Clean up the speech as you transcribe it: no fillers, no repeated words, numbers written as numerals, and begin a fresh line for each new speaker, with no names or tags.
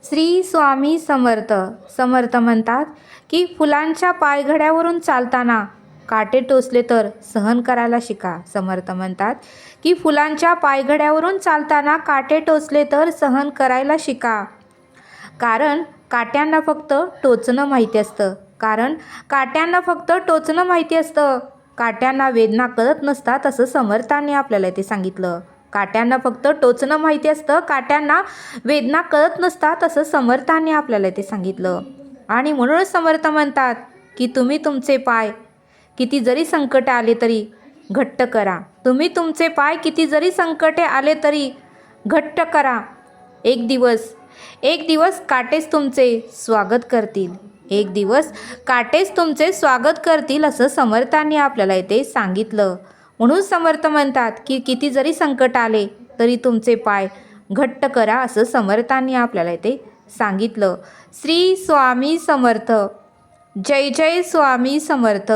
श्री स्वामी समर्थ. समर्थ म्हणतात की फुलांच्या पायघड्यावरून चालताना काटे टोचले तर सहन करायला शिका. समर्थ म्हणतात की फुलांच्या पायघड्यावरून चालताना काटे टोचले तर सहन करायला शिका. कारण काट्यांना फक्त टोचणं माहिती असतं. काट्यांना वेदना कळत नसतात असं समर्थांनी आपल्याला इथे सांगितलं. काट्यांना फक्त टोचणं माहिती असतं, काट्यांना वेदना कळत नसतात असं समर्थांनी आपल्याला इथे सांगितलं. आणि म्हणूनच समर्थ म्हणतात की तुम्ही तुमचे पाय किती जरी संकटे आले तरी घट्ट करा. तुमचे पाय किती जरी संकटे आले तरी घट्ट करा. एक दिवस काटेच तुमचे स्वागत करतील. एक दिवस काटेच तुमचे स्वागत करतील असं समर्थांनी आपल्याला इथे सांगितलं. म्हणून समर्थ म्हणतात की किती जरी संकट आले तरी तुमचे पाय घट्ट करा असं समर्थांनी आपल्याला इथे सांगितलं. श्री स्वामी समर्थ. जय जय स्वामी समर्थ.